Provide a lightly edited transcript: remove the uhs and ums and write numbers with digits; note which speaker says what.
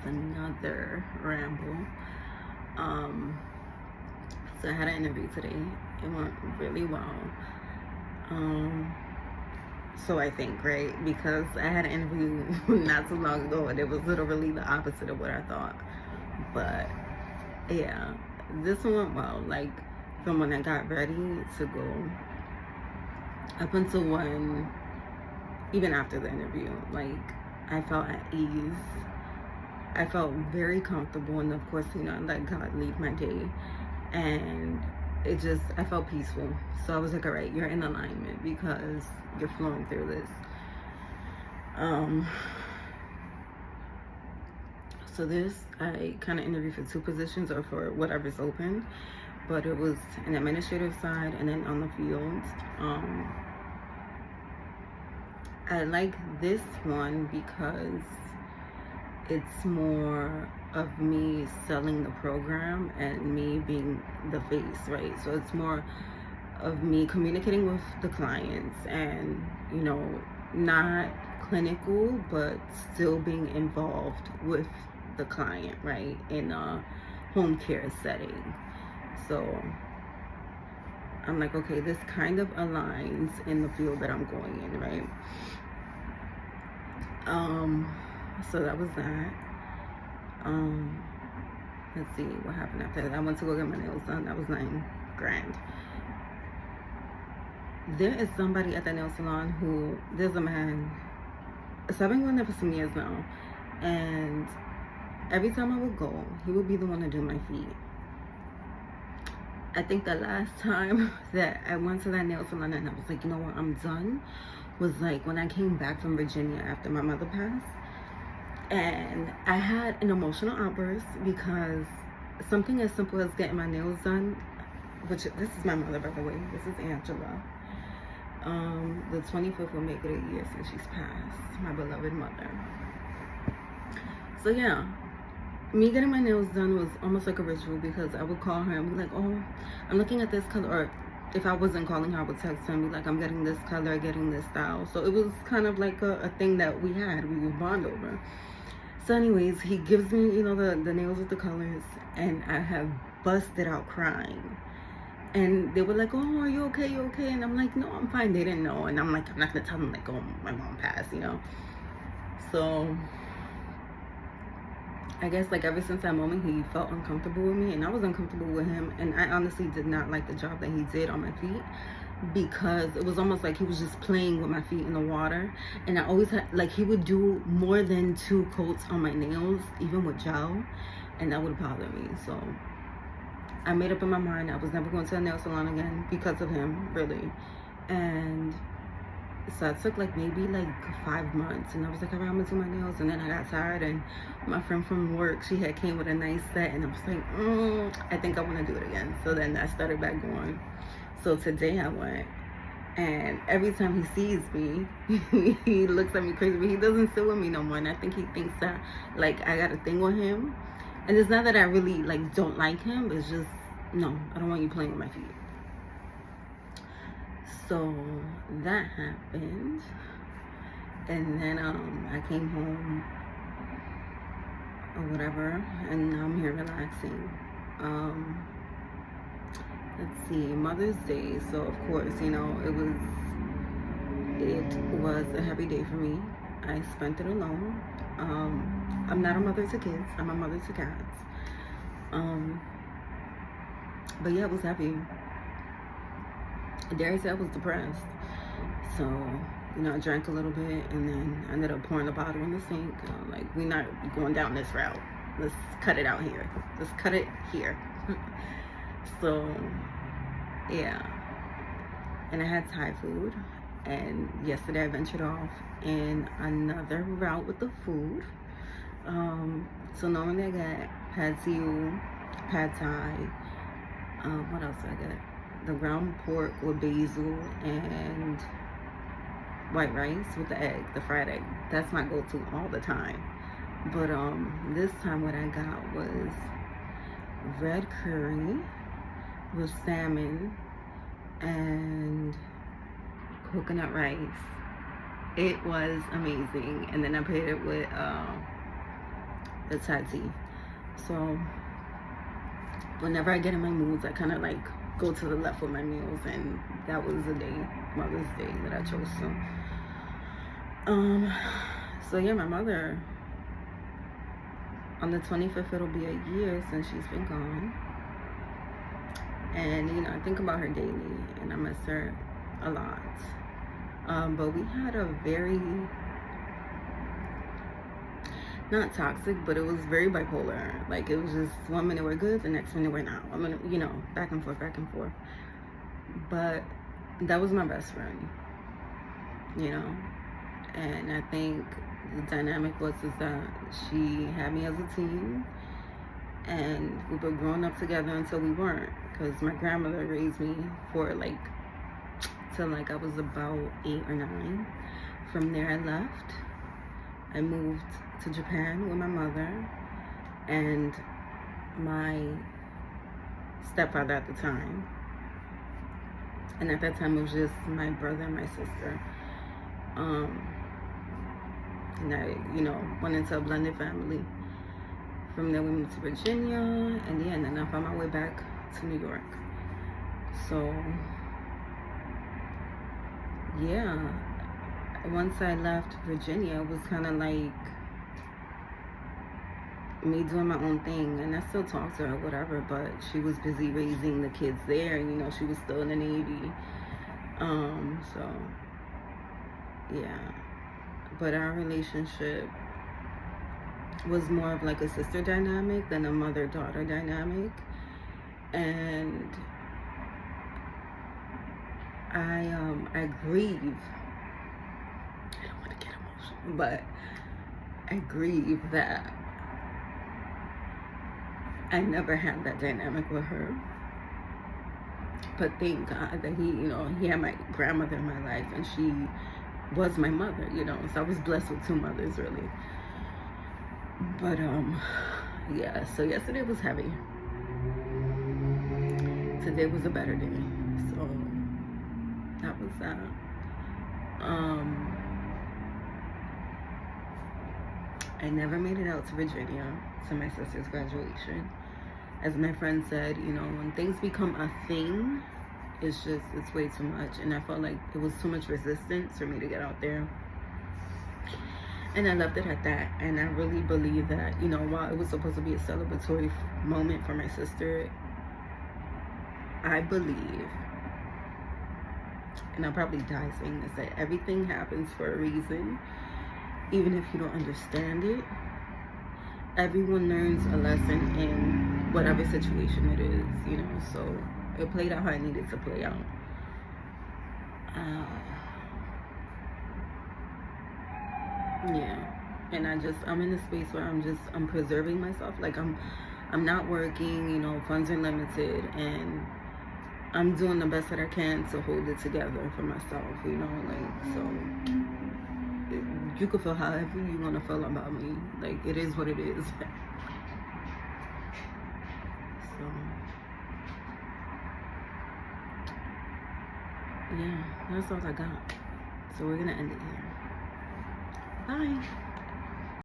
Speaker 1: another ramble. So I had an interview today. It went really well. So I think, right? Because I had an interview not too long ago and it was literally the opposite of what I thought. But yeah, this one went well. Like, from when I got ready to go up until when, even after the interview, like, I felt at ease. I felt very comfortable, and of course, I let God lead my day. And I felt peaceful. So I was like, all right, you're in alignment because you're flowing through this. So I kind of interviewed for 2 positions, or for whatever's open, but it was an administrative side and then on the field. I like this one because it's more of me selling the program and me being the face, right? So it's more of me communicating with the clients and, not clinical, but still being involved with the client, right? In a home care setting. So I'm like, okay, this kind of aligns in the field that I'm going in, right? So that was that. Let's see what happened after that. I went to go get my nails done. That was $9,000. There is somebody at the nail salon there's a man. So I've been going there for some years now, and every time I would go, he would be the one to do my feet. I think the last time that I went to that nail salon and I was like, you know what, I'm done, was like when I came back from Virginia after my mother passed. And I had an emotional outburst because something as simple as getting my nails done, which, this is my mother, by the way. This is Angela. The 25th will make it a year since she's passed, my beloved mother. So yeah, me getting my nails done was almost like a ritual, because I would call her and be like, oh, I'm looking at this color. Or if I wasn't calling her, I would text her and be like, I'm getting this color, getting this style. So it was kind of like a thing that we would bond over. So anyways, he gives me, the nails with the colors, and I have busted out crying. And they were like, oh, are you okay? You okay? And I'm like, no, I'm fine. They didn't know. And I'm like, I'm not going to tell them, like, oh, my mom passed, So I guess, like, ever since that moment, he felt uncomfortable with me, and I was uncomfortable with him. And I honestly did not like the job that he did on my feet, because it was almost like he was just playing with my feet in the water. And I always had, like, he would do more than 2 coats on my nails, even with gel, and that would bother me. So I made up in my mind I was never going to a nail salon again because of him, really. And so I took maybe 5 months, and I was like, all right, I'm gonna do my nails. And then I got tired, and my friend from work, she had came with a nice set, and I was like, I think I want to do it again. So then I started back going. So today I went, and every time he sees me, he looks at me crazy, but he doesn't sit with me no more. And I think he thinks that, I got a thing with him. And it's not that I really, don't like him, but it's just, no, I don't want you playing with my feet. So that happened. And then I came home or whatever, and now I'm here relaxing. Let's see, Mother's Day. So of course, it was a heavy day for me. I spent it alone. I'm not a mother to kids, I'm a mother to cats. But yeah, it was heavy. Dare I say I was depressed. So, I drank a little bit, and then I ended up pouring the bottle in the sink. We're not going down this route. Let's cut it out here. Let's cut it here. So, yeah. And I had Thai food. And yesterday I ventured off in another route with the food. So normally I get pad see ew, pad thai. What else did I get? The ground pork with basil and white rice with the egg, the fried egg. That's my go-to all the time. But this time what I got was red curry with salmon and coconut rice. It was amazing. And then I paired it with the tati. So whenever I get in my moods, I kind of like go to the left with my meals, and that was the day, Mother's Day, that I chose to. So yeah, my mother, on the 25th, it'll be a year since she's been gone. And, you know, I think about her daily, and I miss her a lot. But we had a very, not toxic, but it was very bipolar. Like, it was just 1 minute we're good, the next minute we're not. I mean, you know, back and forth, back and forth. But that was my best friend, you know. And I think the dynamic was is that she had me as a teen, and we were growing up together until we weren't, because my grandmother raised me for like till like I was about 8 or 9. From there I left. I moved to Japan with my mother and my stepfather at the time. And at that time it was just my brother and my sister. And I, you know, went into a blended family. From there we moved to Virginia, and yeah, and then I found my way back to New York. So yeah, once I left Virginia, it was kind of like me doing my own thing, and I still talk to her, whatever, but she was busy raising the kids there, and you know, she was still in the Navy. So yeah, but our relationship was more of like a sister dynamic than a mother-daughter dynamic. And I grieve. I don't want to get emotional, but I grieve that I never had that dynamic with her. But thank God that he had my grandmother in my life, and she was my mother, you know. So I was blessed with 2 mothers, really. But yeah. So yesterday was heavy. Today was a better day. So that was that. I never made it out to Virginia to my sister's graduation. As my friend said, you know, when things become a thing, it's way too much. And I felt like it was too much resistance for me to get out there. And I left it at that. And I really believe that, you know, while it was supposed to be a celebratory moment for my sister, I believe, and I'll probably die saying this, that everything happens for a reason. Even if you don't understand it, everyone learns a lesson in whatever situation it is, you know. So it played out how it needed to play out. Yeah. And I'm in a space where I'm preserving myself. Like I'm not working, you know, funds are limited, and I'm doing the best that I can to hold it together for myself, you know, like, so you can feel however you want to feel about me. Like, it is what it is. So yeah, that's all I got. So we're gonna end it here. Bye.